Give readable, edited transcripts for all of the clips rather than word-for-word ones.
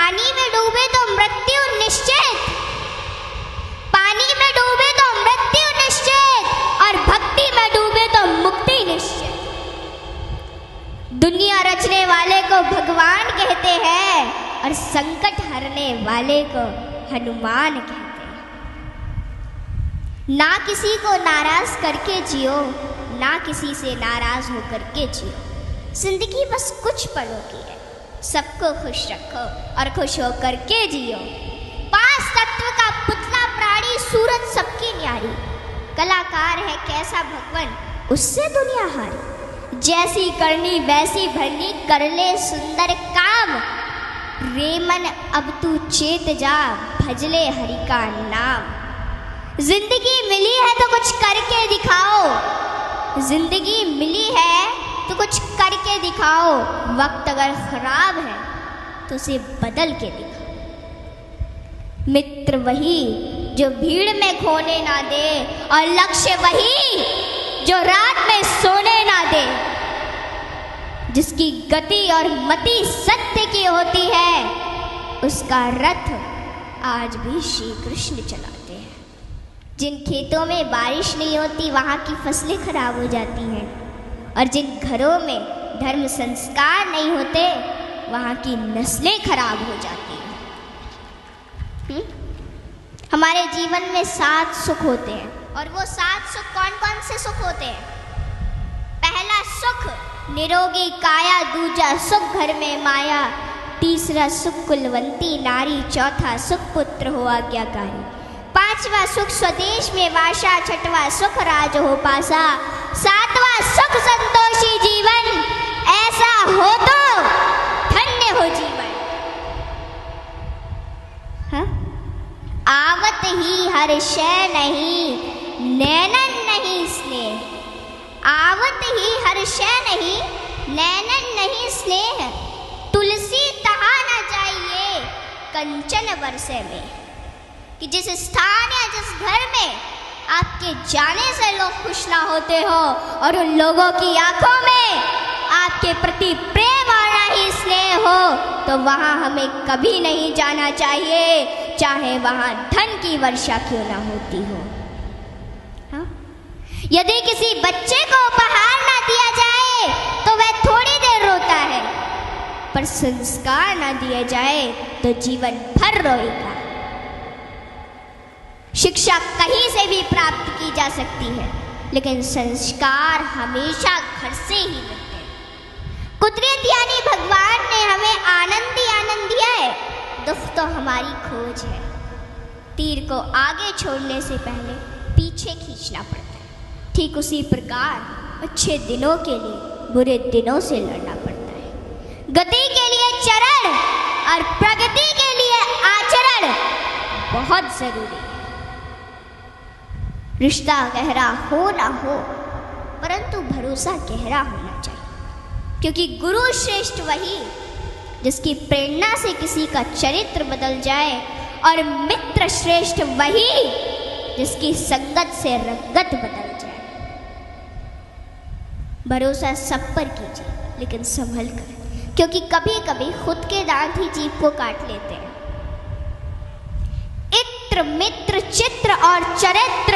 पानी में डूबे तो मृत्यु निश्चित, पानी में डूबे तो मृत्यु निश्चित, और भक्ति में डूबे तो मुक्ति निश्चित। दुनिया रचने वाले को भगवान कहते हैं और संकट हरने वाले को हनुमान कहते हैं। ना किसी को नाराज करके जियो, ना किसी से नाराज होकर के जियो। जिंदगी बस कुछ पलों की है, सबको खुश रखो और खुश होकर के जियो। पांच तत्व का पुतला प्राणी सूरत सबकी न्यारी, कलाकार है कैसा भगवान उससे दुनिया हारी। जैसी करनी वैसी भरनी कर ले सुंदर काम, रे मन अब तू चेत जा भजले हरि का नाम। जिंदगी मिली है तो कुछ करके दिखाओ, जिंदगी मिली है तो कुछ करके दिखाओ। वक्त अगर खराब है तो उसे बदल के दिखाओ। मित्र वही जो भीड़ में खोने ना दे, और लक्ष्य वही जो रात में सोने ना दे। जिसकी गति और मति सत्य की होती है, उसका रथ आज भी श्री कृष्ण चलाते हैं। जिन खेतों में बारिश नहीं होती वहाँ की फसलें खराब हो जाती हैं, और जिन घरों में धर्म संस्कार नहीं होते वहाँ की नस्लें खराब हो जाती हैं। हमारे जीवन में 7 सुख होते हैं, और वो 7 सुख कौन कौन से सुख होते हैं? पहला सुख निरोगी काया, दूजा सुख घर में माया, तीसरा सुख कुलवंती नारी, चौथा सुख पुत्र हो आज्ञाकारी, पांचवा सुख स्वदेश में वासा, छठवा सुख राज हो पासा, सातवां सुख संतोषी जीवन, ऐसा हो तो धन्य हो जीवन। हाँ? आवत ही हर शय नहीं, नैनन नहीं स्नेह। आवत ही हर शय नहीं, नैनन नहीं स्नेह। तुलसी तहा न जाइए कंचन बरसे में। कि जिस स्थान या जिस घर में आपके जाने से लोग खुश ना होते हो, और उन लोगों की आंखों में आपके प्रति प्रेम और ना ही स्नेह हो, तो वहाँ हमें कभी नहीं जाना चाहिए, चाहे वहाँ धन की वर्षा क्यों ना होती हो। हाँ? यदि किसी बच्चे को उपहार ना दिया जाए तो वह थोड़ी देर रोता है, पर संस्कार ना दिया जाए तो जीवन भर रोएगा। शिक्षा कहीं से भी प्राप्त की जा सकती है, लेकिन संस्कार हमेशा घर से ही मिलते हैं। कुदरत यानी भगवान ने हमें आनंद ही आनंद दिया है, दुख तो हमारी खोज है। तीर को आगे छोड़ने से पहले पीछे खींचना पड़ता है। ठीक उसी प्रकार अच्छे दिनों के लिए बुरे दिनों से लड़ना पड़ता है। गति के लिए चरण और प्रगति के लिए आचरण बहुत जरूरी है। रिश्ता गहरा हो ना हो, परंतु भरोसा गहरा होना चाहिए, क्योंकि गुरु श्रेष्ठ वही जिसकी प्रेरणा से किसी का चरित्र बदल जाए, और मित्र श्रेष्ठ वही जिसकी संगत से रंगत बदल जाए। भरोसा सब पर कीजिए, लेकिन संभल कर, क्योंकि कभी कभी खुद के दांत ही जीभ को काट लेते हैं। इत्र मित्र चित्र और चरित्र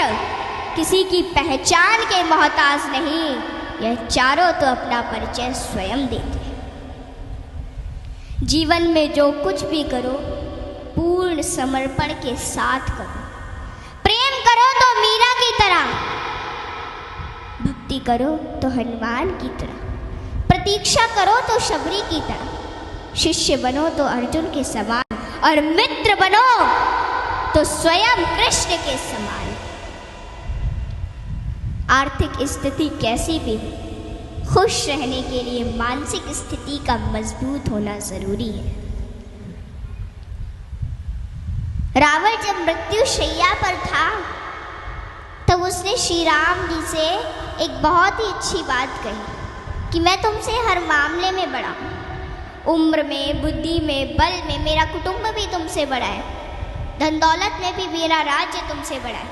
किसी की पहचान के मोहताज नहीं, यह चारों तो अपना परिचय स्वयं देते हैं। जीवन में जो कुछ भी करो पूर्ण समर्पण के साथ करो। प्रेम करो तो मीरा की तरह, भक्ति करो तो हनुमान की तरह, प्रतीक्षा करो तो शबरी की तरह, शिष्य बनो तो अर्जुन के समान, और मित्र बनो तो स्वयं कृष्ण के समान। आर्थिक स्थिति कैसी भी हो, खुश रहने के लिए मानसिक स्थिति का मजबूत होना जरूरी है। रावण जब मृत्यु शैया पर था तब उसने श्री राम जी से एक बहुत ही अच्छी बात कही कि मैं तुमसे हर मामले में बड़ा हूँ, उम्र में, बुद्धि में, बल में मेरा कुटुंब भी तुमसे बड़ा है, धन दौलत में भी मेरा राज्य तुमसे बड़ा है,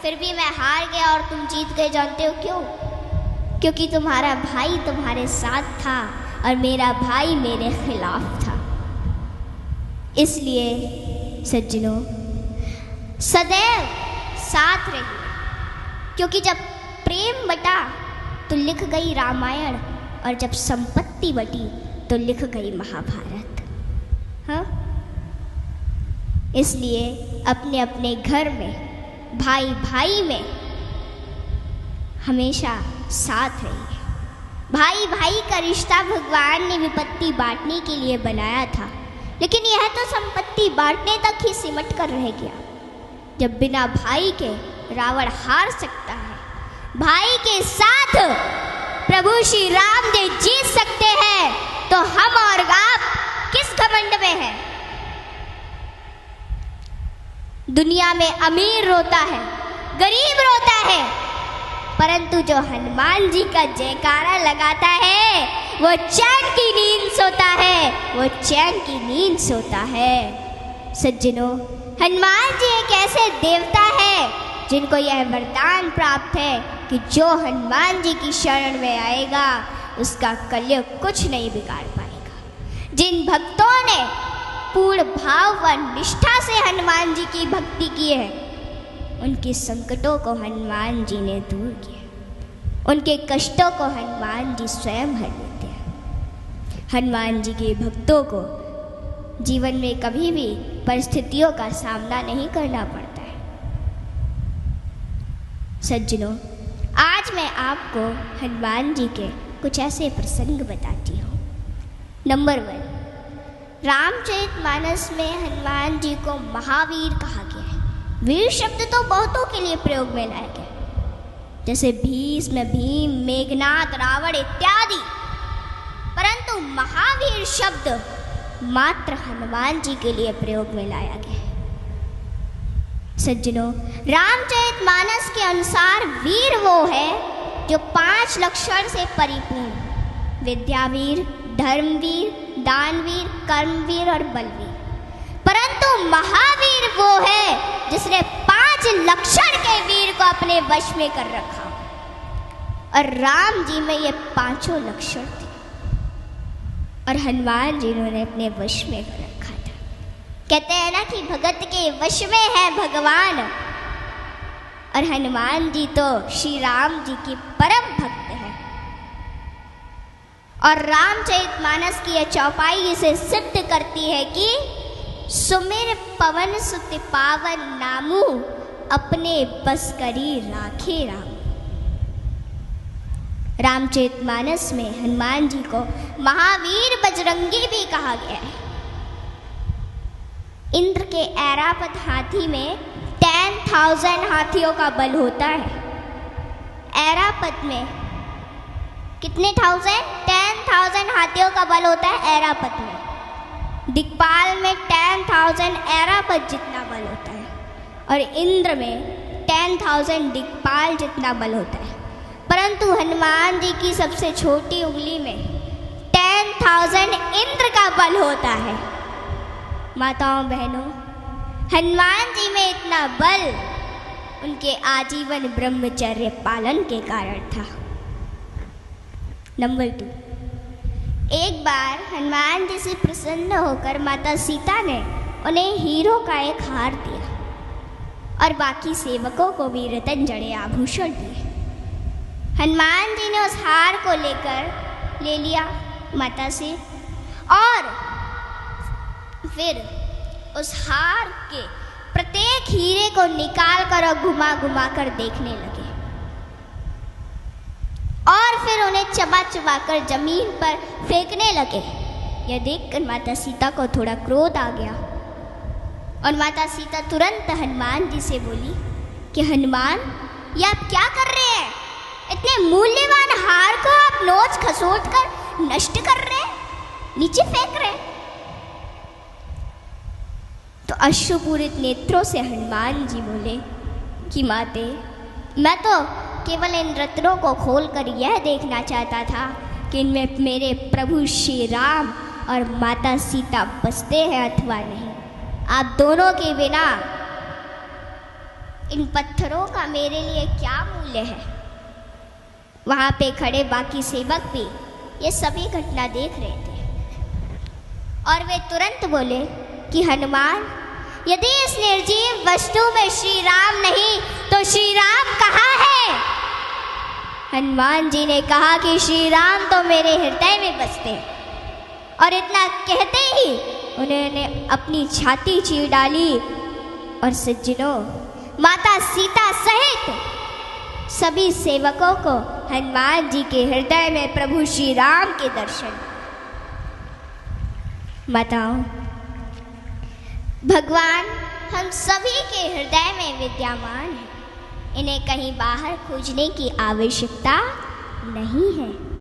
फिर भी मैं हार गया और तुम जीत गए। जानते हो क्यों? क्योंकि तुम्हारा भाई तुम्हारे साथ था और मेरा भाई मेरे खिलाफ था। इसलिए सज्जनों, सदैव साथ रहिए, क्योंकि जब प्रेम बटा तो लिख गई रामायण, और जब संपत्ति बटी तो लिख गई महाभारत। हाँ, इसलिए अपने अपने घर में, भाई भाई में हमेशा साथ रहिए। भाई भाई का रिश्ता भगवान ने विपत्ति बांटने के लिए बनाया था, लेकिन यह तो संपत्ति बांटने तक ही सिमट कर रह गया। जब बिना भाई के रावण हार सकता है, भाई के साथ प्रभु श्री राम जी जीत सकते हैं, तो हम और आप किस घमंड में हैं? दुनिया में अमीर रोता है, गरीब रोता है, परंतु जो हनुमान जी का जयकारा लगाता है वो चैन की नींद सोता है, वो चैन की नींद सोता है। सज्जनों, हनुमान जी एक ऐसे देवता है जिनको यह वरदान प्राप्त है कि जो हनुमान जी की शरण में आएगा उसका कलयुग कुछ नहीं बिगाड़ पाएगा। जिन भक्तों ने पूर्ण भाव व निष्ठा से हनुमान जी की भक्ति की है, उनके संकटों को हनुमान जी ने दूर किया, उनके कष्टों को हनुमान जी स्वयं हर लेते हैं। हनुमान जी के भक्तों को जीवन में कभी भी परिस्थितियों का सामना नहीं करना पड़ता है। सज्जनों, आज मैं आपको हनुमान जी के कुछ ऐसे प्रसंग बताती हूँ। नंबर 1, रामचरितमानस में हनुमान जी को महावीर कहा गया है। वीर शब्द तो बहुतों के लिए प्रयोग में लाया गया, जैसे भीष्म, भीम, मेघनाद, रावण इत्यादि, परंतु महावीर शब्द मात्र हनुमान जी के लिए प्रयोग में लाया गया है। सज्जनों, रामचरितमानस के अनुसार वीर वो है जो 5 लक्षण से परिपूर्ण, विद्यावीर, धर्मवीर, दानवीर, कर्मवीर और बलवीर। परंतु महावीर वो है जिसने 5 लक्षण के वीर को अपने वश में कर रखा, और राम जी में ये 5 लक्षण थे और हनुमान जी ने अपने वश में कर रखा था। कहते हैं ना कि भगत के वश में है भगवान, और हनुमान जी तो श्री राम जी की परम भक्त है। और रामचरितमानस की यह चौपाई इसे सिद्ध करती है कि सुमिर पवन सुत पावन नामू, अपने बस करी राखे राम। रामचरितमानस में हनुमान जी को महावीर बजरंगी भी कहा गया है। इंद्र के ऐरावत हाथी में 10,000 हाथियों का बल होता है। ऐरावत में कितने 10,000 हाथियों का बल होता है ऐरावत में। दिक्पाल में 10,000 ऐरावत जितना बल होता है, और इंद्र में 10,000 दिक्पाल जितना बल होता है। परंतु हनुमान जी की सबसे छोटी उंगली में 10,000 इंद्र का बल होता है। माताओं बहनों, हनुमान जी में इतना बल उनके आजीवन ब्रह्मचर्य पालन के कारण था। नंबर 2, एक बार हनुमान जी से प्रसन्न होकर माता सीता ने उन्हें हीरो का एक हार दिया, और बाकी सेवकों को भी रतन जड़े आभूषण दिए। हनुमान जी ने उस हार को ले लिया माता से, और फिर उस हार के प्रत्येक हीरे को निकाल कर और घुमा घुमा कर देखने लगे, और फिर उन्हें चबा चबा कर जमीन पर फेंकने लगे। यह देखकर माता सीता को थोड़ा क्रोध आ गया, और माता सीता तुरंत हनुमान जी से बोली कि हनुमान, ये आप क्या कर रहे हैं? इतने मूल्यवान हार को आप नोच खसोट कर नष्ट कर रहे हैं, नीचे फेंक रहे हैं। तो अश्रुपूरित नेत्रों से हनुमान जी बोले कि माते, मैं तो केवल इन रत्नों को खोलकर यह देखना चाहता था कि इनमें मेरे प्रभु श्री राम और माता सीता बसते हैं अथवा नहीं। आप दोनों के बिना इन पत्थरों का मेरे लिए क्या मूल्य है? वहाँ पे खड़े बाकी सेवक भी ये सभी घटना देख रहे थे, और वे तुरंत बोले कि हनुमान, यदि इस निर्जीव वस्तु में श्री राम नहीं तो श्री राम कहाँ है? हनुमान जी ने कहा कि श्री राम तो मेरे हृदय में बसते हैं। और इतना कहते ही उन्होंने अपनी छाती चीर डाली और सज्जनों, माता सीता सहित सभी सेवकों को हनुमान जी के हृदय में प्रभु श्री राम के दर्शन। माताओं, भगवान हम सभी के हृदय में विद्यमान है, इन्हें कहीं बाहर खोजने की आवश्यकता नहीं है।